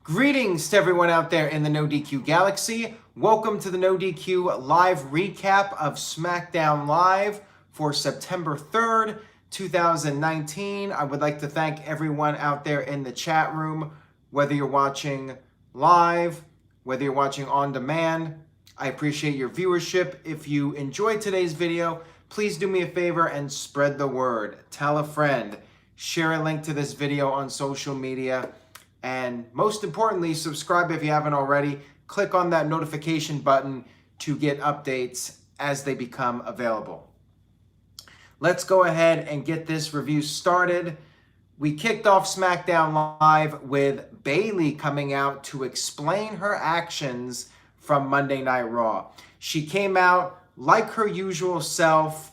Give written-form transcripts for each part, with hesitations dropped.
Greetings to everyone out there in the NoDQ galaxy. Welcome to the NoDQ live recap of Smackdown Live for September 3rd, 2019. I would like to thank everyone out there in the chat room, whether you're watching live, whether you're watching on demand. I appreciate your viewership. If you enjoyed today's video, please do me a favor and spread the word. Tell a friend. Share a link to this video on social media. And most importantly, subscribe if you haven't already. Click on that notification button to get updates as they become available. Let's go ahead and get this review started. We kicked off SmackDown Live with Bayley coming out to explain her actions from Monday Night Raw. She came out like her usual self.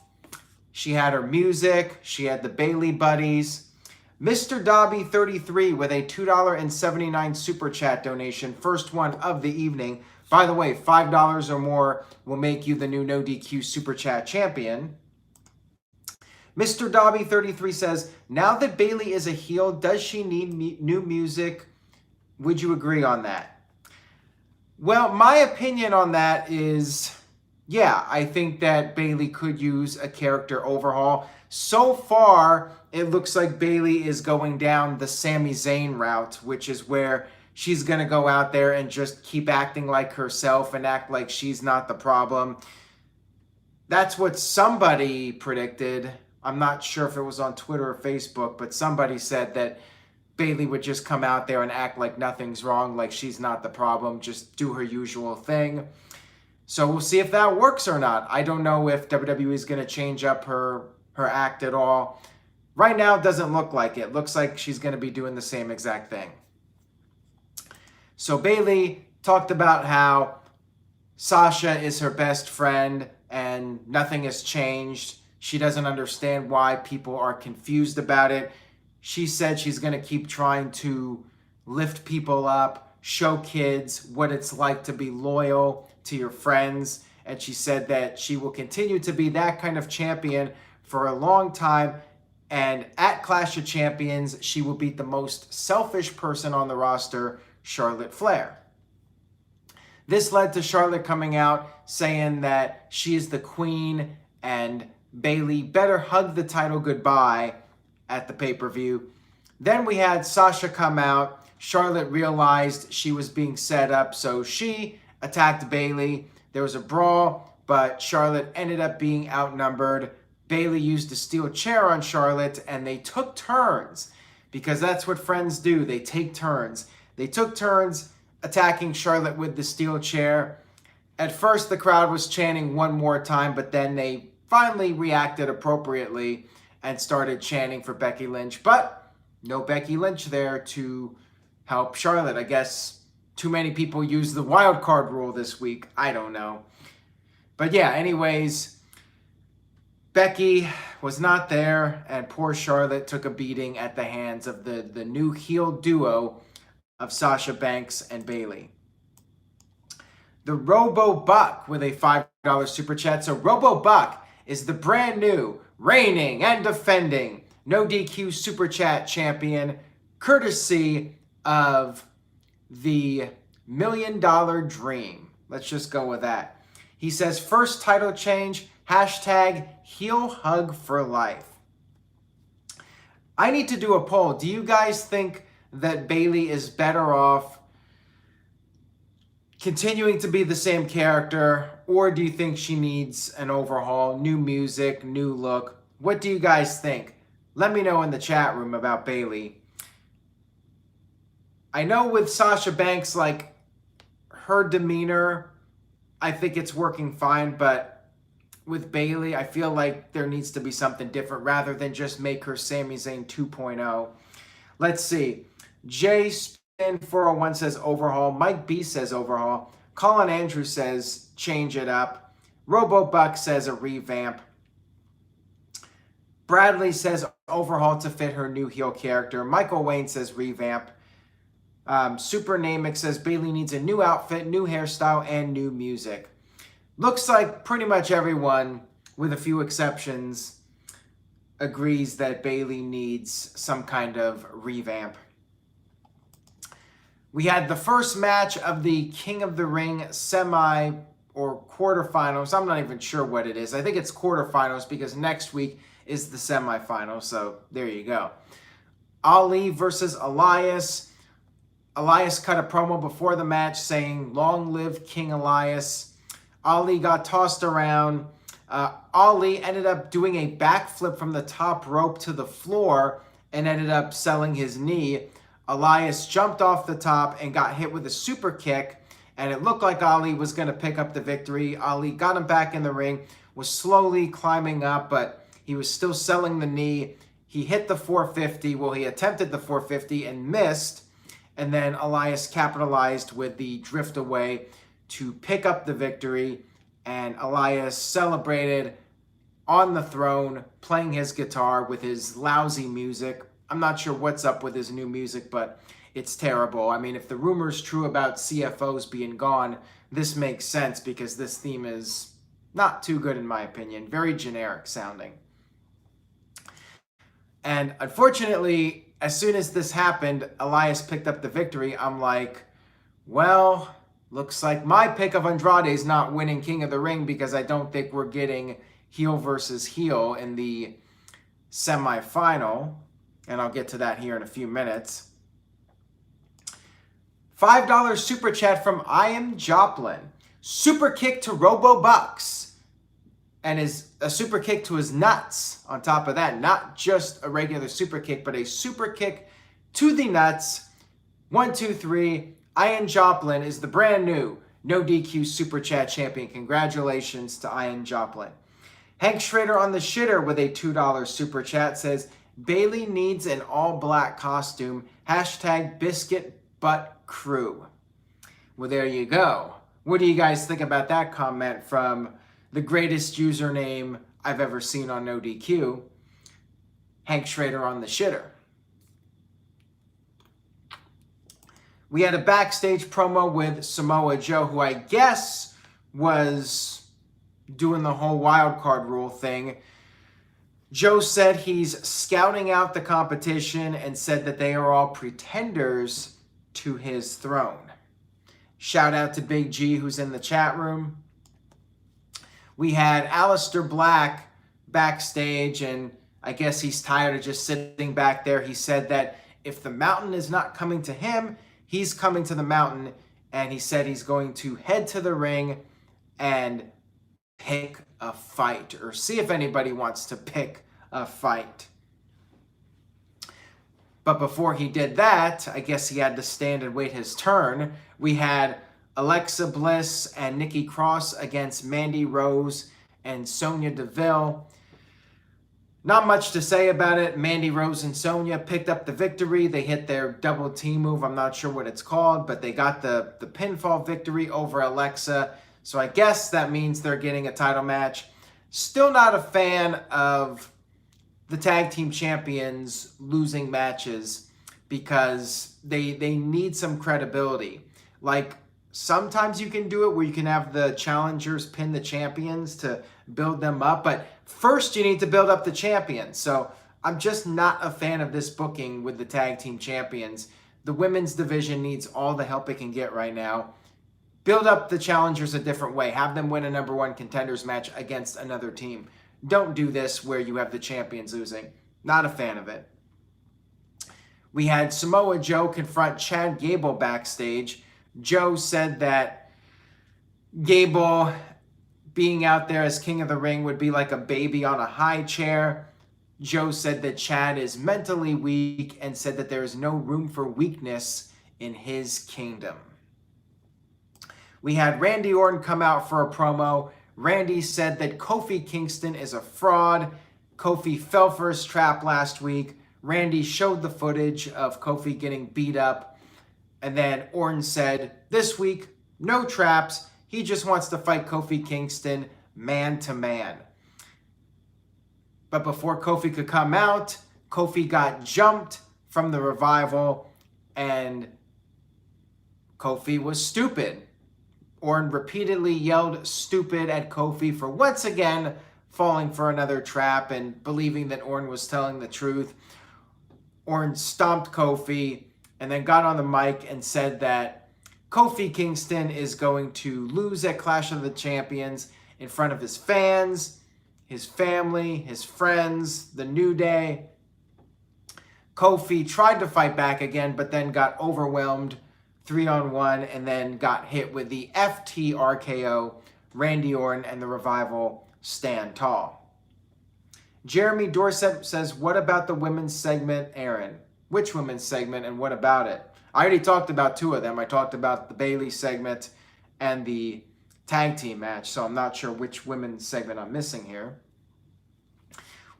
She had her music. She had the Bayley buddies. Mr. Dobby 33 with a $2.79 super chat donation, first one of the evening. By the way, $5 or more will make you the new NoDQ super chat champion. Mr. Dobby 33 says, now that Bayley is a heel, does she need new music? Would you agree on that? Well, my opinion on that is, yeah, I think that Bayley could use a character overhaul. So far, it looks like Bayley is going down the Sami Zayn route, which is where she's going to go out there and just keep acting like herself and act like she's not the problem. That's what somebody predicted. I'm not sure if it was on Twitter or Facebook, but somebody said that Bayley would just come out there and act like nothing's wrong, like she's not the problem, just do her usual thing. So we'll see if that works or not. I don't know if WWE is going to change up her act at all. Right now, it doesn't look like it. Looks like she's going to be doing the same exact thing. So Bayley talked about how Sasha is her best friend and nothing has changed. She doesn't understand why people are confused about it. She said she's going to keep trying to lift people up, show kids what it's like to be loyal to your friends. And she said that she will continue to be that kind of champion for a long time. And at Clash of Champions, she will beat the most selfish person on the roster, Charlotte Flair. This led to Charlotte coming out saying that she is the queen and Bayley better hug the title goodbye at the pay-per-view. Then we had Sasha come out. Charlotte realized she was being set up, so she attacked Bayley. There was a brawl, but Charlotte ended up being outnumbered. Bayley used a steel chair on Charlotte, and they took turns, because that's what friends do. They take turns. They took turns attacking Charlotte with the steel chair. At first, the crowd was chanting one more time, but then they finally reacted appropriately and started chanting for Becky Lynch. But no Becky Lynch there to help Charlotte. I guess too many people used the wild card rule this week. I don't know. But yeah, anyways, Becky was not there, and poor Charlotte took a beating at the hands of the new heel duo of Sasha Banks and Bayley. The Robo Buck with a $5 super chat. So Robo Buck is the brand new, reigning and defending NoDQ super chat champion, courtesy of the $1 Million Dream. Let's just go with that. He says, first title change, hashtag heel hug for life. I need to do a poll. Do you guys think that Bayley is better off continuing to be the same character, or do you think she needs an overhaul, new music, new look? What do you guys think? Let me know in the chat room about Bayley. I know with Sasha Banks, like, her demeanor, I think it's working fine, but with Bayley, I feel like there needs to be something different rather than just make her Sami Zayn 2.0. Let's see. Jay Spin 401 says overhaul. Mike B says overhaul. Colin Andrews says change it up. Robo Buck says a revamp. Bradley says overhaul to fit her new heel character. Michael Wayne says revamp. Super Namic says Bayley needs a new outfit, new hairstyle, and new music. Looks like pretty much everyone, with a few exceptions, agrees that Bayley needs some kind of revamp. We had the first match of the King of the Ring semi or quarterfinals. I'm not even sure what it is. I think it's quarterfinals because next week is the semifinal. So there you go. Ali versus Elias. Elias cut a promo before the match saying, "Long live King Elias." Ali got tossed around. Ali ended up doing a backflip from the top rope to the floor and ended up selling his knee. Elias jumped off the top and got hit with a super kick, and it looked like Ali was going to pick up the victory. Ali got him back in the ring, was slowly climbing up, but he was still selling the knee. He hit the 450. Well, he attempted the 450 and missed, and then Elias capitalized with the drift away to pick up the victory, and Elias celebrated on the throne, playing his guitar with his lousy music. I'm not sure what's up with his new music, but it's terrible. I mean, if the rumor's true about CFOs being gone, this makes sense because this theme is not too good in my opinion. Very generic sounding. And unfortunately, as soon as this happened, Elias picked up the victory. I'm like, well, looks like my pick of Andrade is not winning King of the Ring because I don't think we're getting heel versus heel in the semifinal. And I'll get to that here in a few minutes. $5 super chat from I Am Joplin. Super kick to Robo Bucks. And is a super kick to his nuts. On top of that, not just a regular super kick, but a super kick to the nuts. 1, 2, 3. Ian Joplin is the brand new No DQ Super Chat champion. Congratulations to Ian Joplin. Hank Schrader on the shitter with a $2 super chat says, Bayley needs an all-black costume. Hashtag biscuit butt crew. Well, there you go. What do you guys think about that comment from the greatest username I've ever seen on NoDQ, Hank Schrader on the shitter? We had a backstage promo with Samoa Joe, who I guess was doing the whole wild card rule thing. Joe said he's scouting out the competition and said that they are all pretenders to his throne. Shout out to Big G, who's in the chat room. We had Alistair Black backstage, and I guess he's tired of just sitting back there. He said that if the mountain is not coming to him, he's coming to the mountain, and he said he's going to head to the ring and pick a fight, or see if anybody wants to pick a fight. But before he did that, I guess he had to stand and wait his turn. We had Alexa Bliss and Nicky Cross against Mandy Rose and Sonya Deville. Not much to say about it. Mandy Rose and Sonya picked up the victory. They hit their double team move. I'm not sure what it's called, but they got the pinfall victory over Alexa. So I guess that means they're getting a title match. Still not a fan of the tag team champions losing matches because they need some credibility. Like, sometimes you can do it where you can have the challengers pin the champions to build them up, but first you need to build up the champions. So I'm just not a fan of this booking with the tag team champions. The women's division needs all the help it can get right now. Build up the challengers a different way. Have them win a number one contenders match against another team. Don't do this where you have the champions losing. Not a fan of it. We had Samoa Joe confront Chad Gable backstage. Joe said that Gable being out there as King of the Ring would be like a baby on a high chair. Joe said that Chad is mentally weak and said that there is no room for weakness in his kingdom. We had Randy Orton come out for a promo. Randy said that Kofi Kingston is a fraud. Kofi fell for his trap last week. Randy showed the footage of Kofi getting beat up. And then Orton said, this week, no traps. He just wants to fight Kofi Kingston man to man. But before Kofi could come out, Kofi got jumped from the Revival, and Kofi was stupid. Orton repeatedly yelled stupid at Kofi for once again falling for another trap and believing that Orton was telling the truth. Orton stomped Kofi, and then got on the mic and said that Kofi Kingston is going to lose at Clash of the Champions in front of his fans, his family, his friends, the New Day. Kofi tried to fight back again, but then got overwhelmed 3-on-1 and then got hit with the FTRKO. Randy Orton and the Revival stand tall. Jeremy Dorset says, what about the women's segment, Aaron? Which women's segment and what about it? I already talked about two of them. I talked about the Bayley segment and the tag team match, so I'm not sure which women's segment I'm missing here.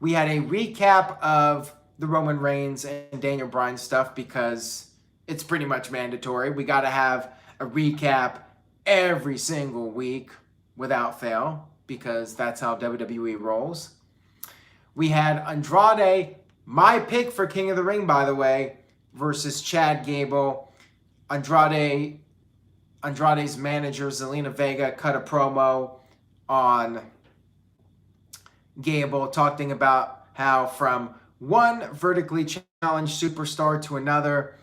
We had a recap of the Roman Reigns and Daniel Bryan stuff because it's pretty much mandatory. We got to have a recap every single week without fail because that's how WWE rolls. We had Andrade, my pick for King of the Ring, by the way, versus Chad Gable. Andrade's manager, Zelina Vega, cut a promo on Gable talking about how from one vertically challenged superstar to another,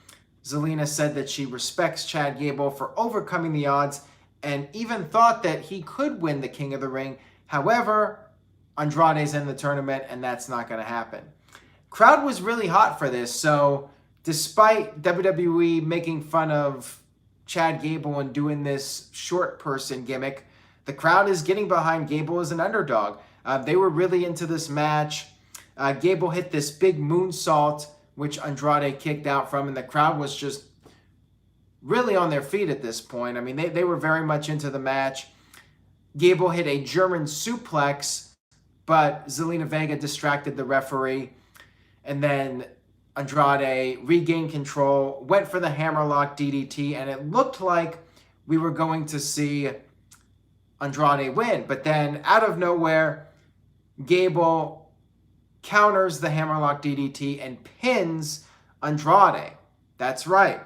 Zelina said that she respects Chad Gable for overcoming the odds and even thought that he could win the King of the Ring. However, Andrade's in the tournament and that's not going to happen. Crowd was really hot for this, so despite WWE making fun of Chad Gable and doing this short person gimmick, the crowd is getting behind Gable as an underdog. They were really into this match. Gable hit this big moonsault, which Andrade kicked out from, and the crowd was just really on their feet at this point. I mean, they were very much into the match. Gable hit a German suplex, but Zelina Vega distracted the referee. And then Andrade regained control, went for the hammerlock DDT, and it looked like we were going to see Andrade win. But then, out of nowhere, Gable counters the hammerlock DDT and pins Andrade. That's right.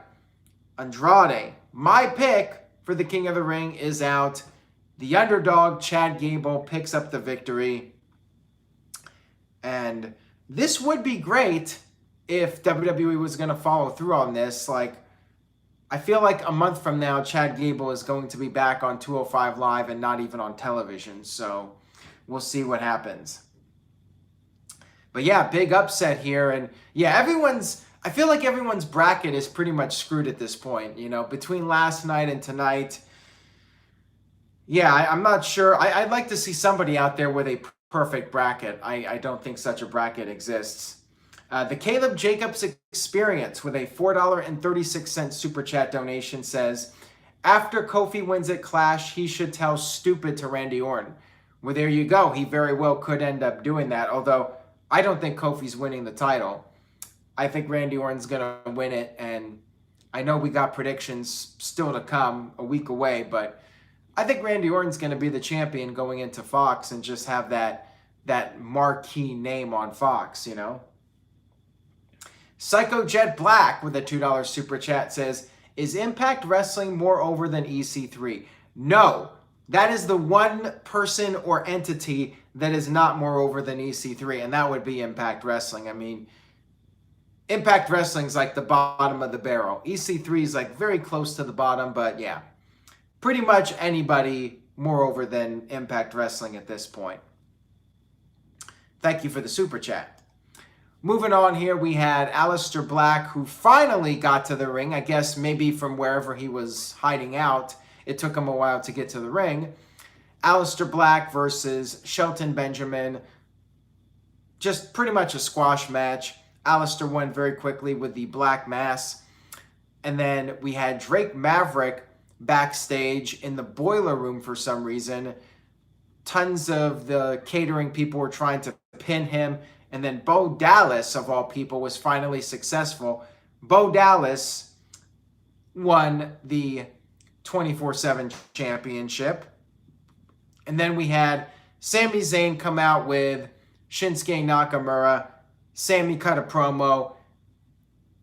Andrade, my pick for the King of the Ring, is out. The underdog, Chad Gable, picks up the victory. And this would be great if WWE was going to follow through on this. Like, I feel like a month from now, Chad Gable is going to be back on 205 Live and not even on television. So we'll see what happens. But yeah, big upset here. And yeah, I feel like everyone's bracket is pretty much screwed at this point. You know, between last night and tonight. Yeah, I'm not sure. I'd like to see somebody out there with a perfect bracket. I don't think such a bracket exists. The Caleb Jacobs Experience with a $4.36 super chat donation says, after Kofi wins at Clash, he should tell stupid to Randy Orton. Well, there you go. He very well could end up doing that, although I don't think Kofi's winning the title. I think Randy Orton's going to win it, and I know we got predictions still to come a week away, but I think Randy Orton's going to be the champion going into Fox and just have that marquee name on Fox, you know? Psycho Jet Black with a $2 super chat says, is Impact Wrestling more over than EC3? No, that is the one person or entity that is not more over than EC3, and that would be Impact Wrestling. I mean, Impact Wrestling's like the bottom of the barrel. EC3 is like very close to the bottom, but yeah, pretty much anybody more over than Impact Wrestling at this point. Thank you for the super chat. Moving on here, we had Alistair Black, who finally got to the ring. I guess maybe from wherever he was hiding out. It took him a while to get to the ring. Alistair Black versus Shelton Benjamin. Just pretty much a squash match. Alistair won very quickly with the Black Mass. And then we had Drake Maverick backstage in the boiler room for some reason. Tons of the catering people were trying to pin him. And then Bo Dallas, of all people, was finally successful. Bo Dallas won the 24/7 championship. And then we had Sami Zayn come out with Shinsuke Nakamura. Sami cut a promo.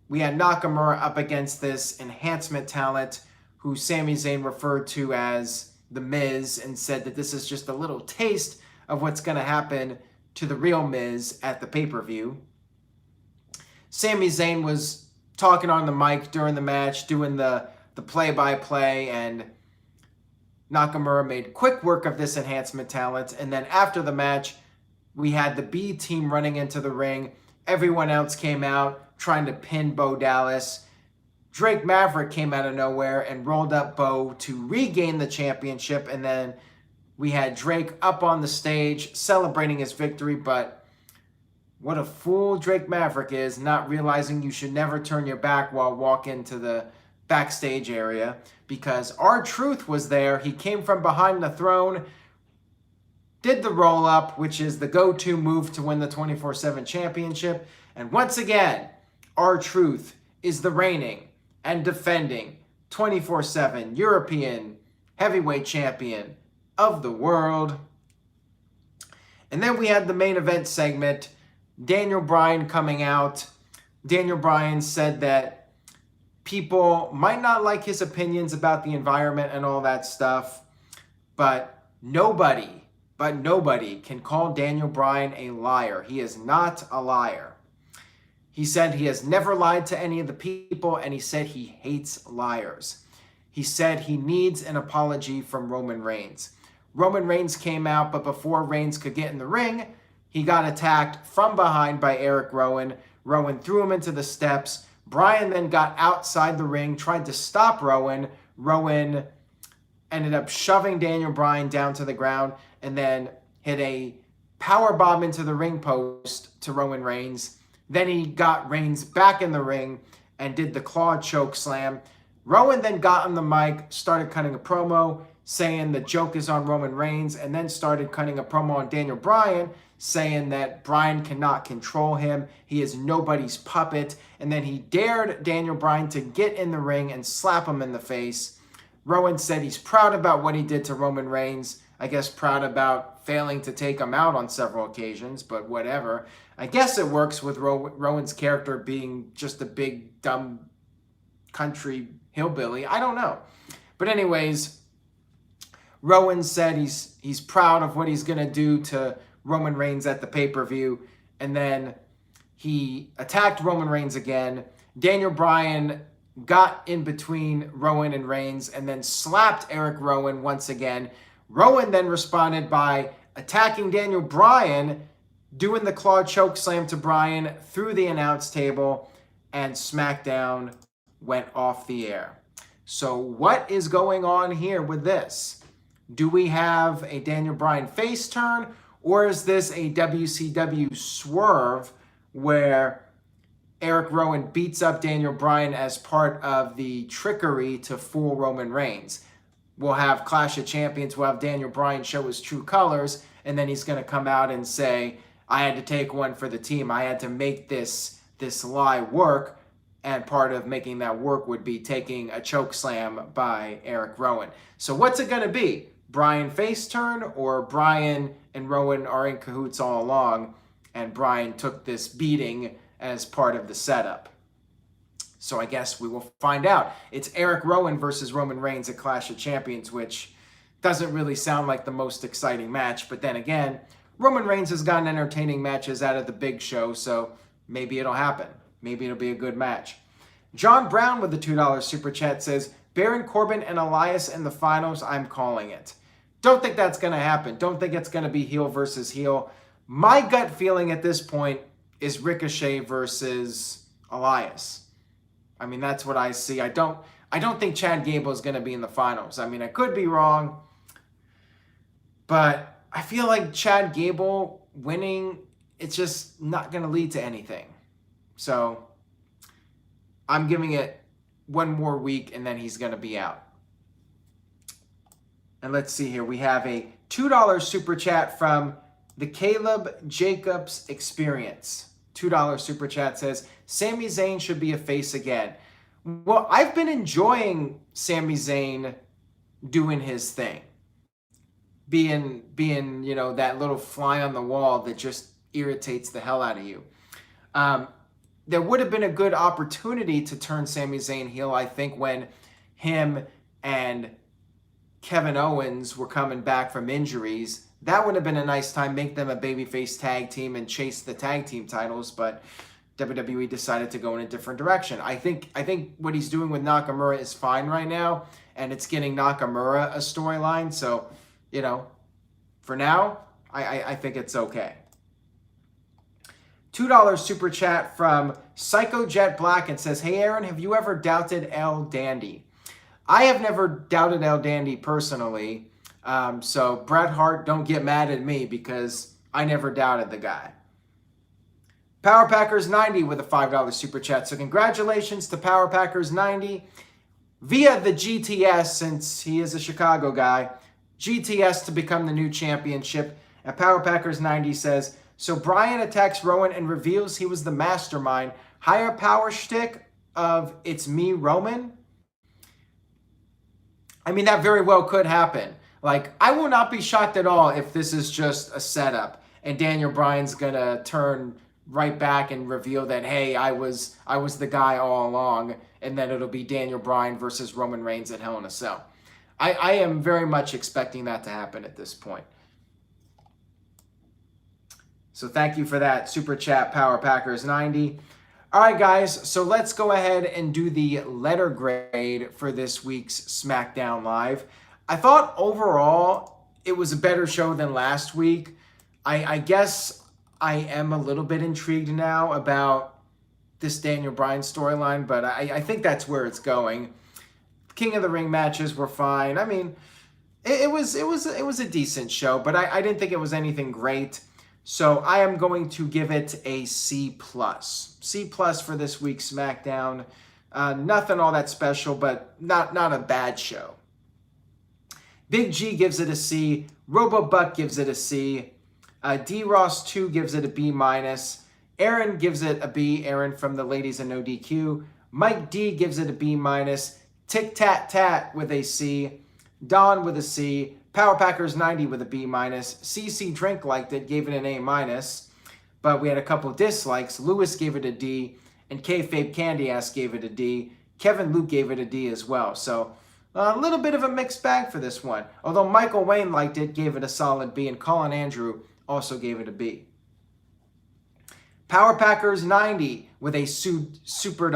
We had Nakamura up against this enhancement talent who Sami Zayn referred to as The Miz and said that this is just a little taste of what's going to happen to the real Miz at the pay-per-view. Sami Zayn was talking on the mic during the match, doing the play-by-play, and Nakamura made quick work of this enhancement talent. And then after the match, we had the B team running into the ring. Everyone else came out trying to pin Bo Dallas. Drake Maverick came out of nowhere and rolled up Bo to regain the championship. And then we had Drake up on the stage celebrating his victory. But what a fool Drake Maverick is, not realizing you should never turn your back while walking to the backstage area, because R-Truth was there. He came from behind the throne, did the roll-up, which is the go-to move to win the 24/7 championship. And once again, R-Truth is the reigning and defending 24/7 European heavyweight champion of the world. And then we had the main event segment, Daniel Bryan coming out. Daniel Bryan said that people might not like his opinions about the environment and all that stuff, but nobody can call Daniel Bryan a liar. He is not a liar. He said he has never lied to any of the people, and he said he hates liars. He said he needs an apology from Roman Reigns. Roman Reigns came out, but before Reigns could get in the ring, he got attacked from behind by Eric Rowan. Rowan threw him into the steps. Bryan then got outside the ring, tried to stop Rowan. Rowan ended up shoving Daniel Bryan down to the ground and then hit a powerbomb into the ring post to Roman Reigns. Then he got Reigns back in the ring and did the claw choke slam. Rowan then got on the mic, started cutting a promo, saying the joke is on Roman Reigns, and then started cutting a promo on Daniel Bryan, saying that Bryan cannot control him. He is nobody's puppet. And then he dared Daniel Bryan to get in the ring and slap him in the face. Rowan said he's proud about what he did to Roman Reigns. I guess proud about failing to take him out on several occasions, but whatever. I guess it works with Rowan's character being just a big, dumb country hillbilly. I don't know. But anyways, Rowan said he's proud of what he's going to do to Roman Reigns at the pay-per-view, and then he attacked Roman Reigns again. Daniel Bryan got in between Rowan and Reigns and then slapped Eric Rowan once again. Rowan then responded by attacking Daniel Bryan, doing the claw choke slam to Bryan through the announce table, and SmackDown went off the air. So what is going on here with this? Do we have a Daniel Bryan face turn, or is this a WCW swerve where Eric Rowan beats up Daniel Bryan as part of the trickery to fool Roman Reigns? We'll have Clash of Champions, we'll have Daniel Bryan show his true colors, and then he's going to come out and say, I had to take one for the team. I had to make this lie work, and part of making that work would be taking a choke slam by Eric Rowan. So what's it going to be? Bryan face turn, or Bryan and Rowan are in cahoots all along and Bryan took this beating as part of the setup? So I guess we will find out. It's Eric Rowan versus Roman Reigns at Clash of Champions, which doesn't really sound like the most exciting match. But then again, Roman Reigns has gotten entertaining matches out of the big show, so maybe it'll happen. Maybe it'll be a good match. John Brown with the $2 super chat says, Baron Corbin and Elias in the finals, I'm calling it. Don't think that's going to happen. Don't think it's going to be heel versus heel. My gut feeling at this point is Ricochet versus Elias. I mean, that's what I see. I don't think Chad Gable is going to be in the finals. I mean, I could be wrong, but I feel like Chad Gable winning, it's just not going to lead to anything. So I'm giving it one more week and then he's going to be out. And let's see here. We have a $2 super chat from the Caleb Jacobs Experience. $2 super chat says, Sami Zayn should be a face again. Well, I've been enjoying Sami Zayn doing his thing. Being, you know, that little fly on the wall that just irritates the hell out of you. There would have been a good opportunity to turn Sami Zayn heel, I think, when him and Kevin Owens were coming back from injuries. That would have been a nice time, make them a babyface tag team and chase the tag team titles, but WWE decided to go in a different direction. I think what he's doing with Nakamura is fine right now, and it's getting Nakamura a storyline. So, you know, for now, I think it's okay. $2 super chat from Psycho Jet Black and says, "Hey Aaron, have you ever doubted El Dandy?" I have never doubted El Dandy personally. So Bret Hart, don't get mad at me because I never doubted the guy. Power Packers 90 with a $5 super chat. So congratulations to Power Packers 90 via the GTS, since he is a Chicago guy. GTS to become the new championship. And Power Packers 90 says, "So Brian attacks Rowan and reveals he was the mastermind. Higher power shtick of it's me, Roman." I mean, that very well could happen. Like, I will not be shocked at all if this is just a setup and Daniel Bryan's gonna turn right back and reveal that, hey, I was the guy all along, and then it'll be Daniel Bryan versus Roman Reigns at Hell in a Cell. I am very much expecting that to happen at this point. So thank you for that super chat, Power Packers 90. All right, guys, so let's go ahead and do the letter grade for this week's SmackDown Live. I thought overall it was a better show than last week. I guess I am a little bit intrigued now about this Daniel Bryan storyline, but I think that's where it's going. King of the Ring matches were fine. I mean, it was a decent show, but I didn't think it was anything great. So I am going to give it a C+. C+ for this week's SmackDown. Nothing all that special, but not a bad show. Big G gives it a C. RoboBuck gives it a C. D-Ross2 gives it a B-. Aaron gives it a B. Aaron from the Ladies in NoDQ. Mike D gives it a B-. Tic Tat Tat with a C. Don with a C. Power Packers 90 with a B-. CC Drink liked it, gave it an A-. But we had a couple dislikes. Lewis gave it a D. And Kayfabe Candy Ass gave it a D. Kevin Luke gave it a D as well. So a little bit of a mixed bag for this one. Although Michael Wayne liked it, gave it a solid B. And Colin Andrew also gave it a B. Power Packers 90 with a super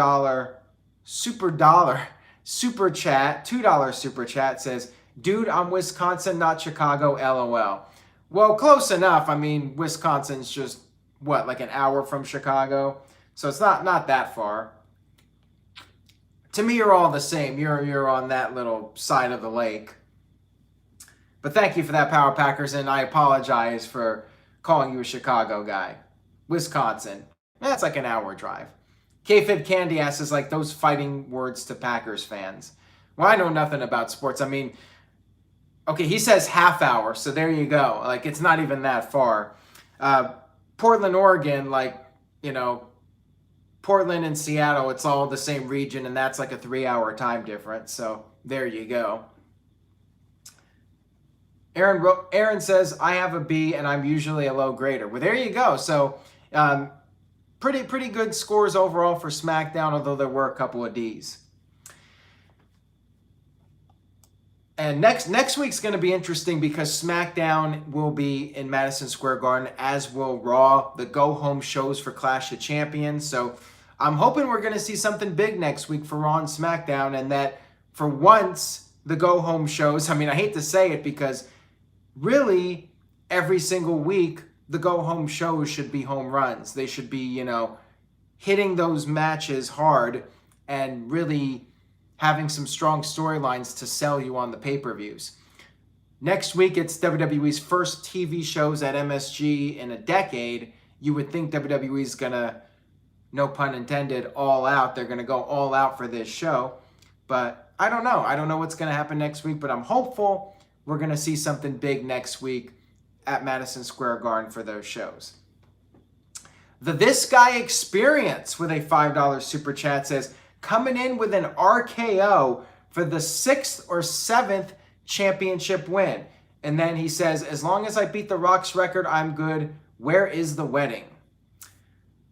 chat, $2 super chat says, "Dude, I'm Wisconsin, not Chicago, LOL." Well, close enough. I mean, Wisconsin's just, what, like an hour from Chicago? So it's not that far. To me, you're all the same. You're on that little side of the lake. But thank you for that, Power Packers, and I apologize for calling you a Chicago guy. Wisconsin. That's like an hour drive. Kayfabe Candy Ass is like those fighting words to Packers fans. Well, I know nothing about sports. I mean, okay, he says half hour, so there you go. Like, it's not even that far. Portland, Oregon, like, you know, Portland and Seattle, it's all the same region, and that's like a 3-hour time difference. So there you go. Aaron says, "I have a B, and I'm usually a low grader." Well, there you go. So pretty good scores overall for SmackDown, although there were a couple of Ds. And next week's going to be interesting because SmackDown will be in Madison Square Garden, as will Raw, the go-home shows for Clash of Champions. So I'm hoping we're going to see something big next week for Raw and SmackDown, and that for once, the go-home shows, I mean, I hate to say it because really every single week, the go-home shows should be home runs. They should be, you know, hitting those matches hard and really having some strong storylines to sell you on the pay-per-views. Next week, it's WWE's first TV shows at MSG in a decade. You would think WWE's going to, no pun intended, all out. They're going to go all out for this show. But I don't know. I don't know what's going to happen next week, but I'm hopeful we're going to see something big next week at Madison Square Garden for those shows. The This Guy Experience with a $5 super chat says, "Coming in with an RKO for the 6th or 7th championship win." And then he says, "As long as I beat The Rock's record, I'm good. Where is the wedding?"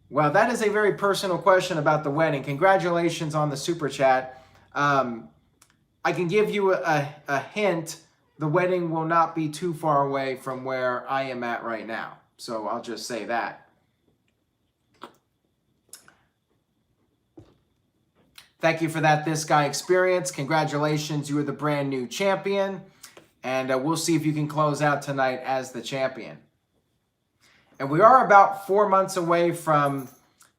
Well, that is a very personal question about the wedding. Congratulations on the super chat. I can give you a hint. The wedding will not be too far away from where I am at right now. So I'll just say that. Thank you for that This Guy experience. Congratulations, you are the brand new champion. And we'll see if you can close out tonight as the champion. And we are about 4 months away from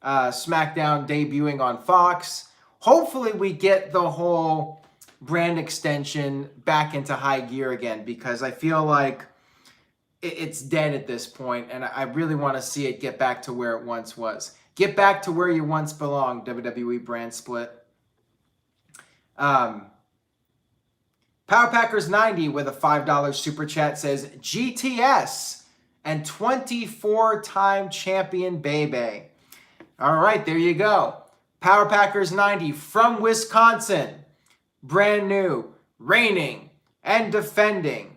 SmackDown debuting on Fox. Hopefully we get the whole brand extension back into high gear again, because I feel like it's dead at this point, and I really want to see it get back to where it once was. Get back to where you once belonged, WWE brand split. Power Packers 90 with a $5 super chat says, GTS and 24-time champion Bayley. All right, there you go. Power Packers 90 from Wisconsin. Brand new, reigning, and defending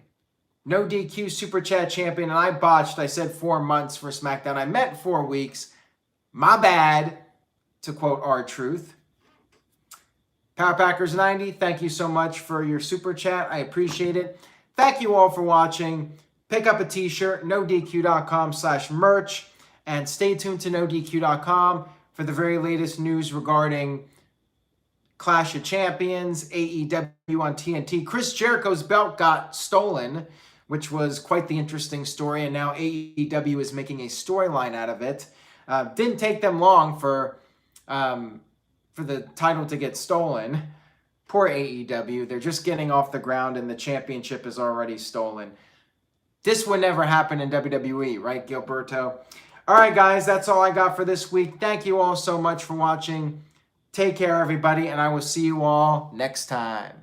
NoDQ Super Chat champion. And I botched. I said 4 months for SmackDown. I meant 4 weeks. My bad, to quote R-Truth. Power Packers 90, thank you so much for your Super Chat. I appreciate it. Thank you all for watching. Pick up a t-shirt, NoDQ.com/merch. And stay tuned to NoDQ.com for the very latest news regarding Clash of Champions, AEW on TNT. Chris Jericho's belt got stolen, which was quite the interesting story, and now AEW is making a storyline out of it. Didn't take them long for the title to get stolen. Poor AEW. They're just getting off the ground, and the championship is already stolen. This would never happen in WWE, right, Gilberto? All right, guys, that's all I got for this week. Thank you all so much for watching. Take care, everybody, and I will see you all next time.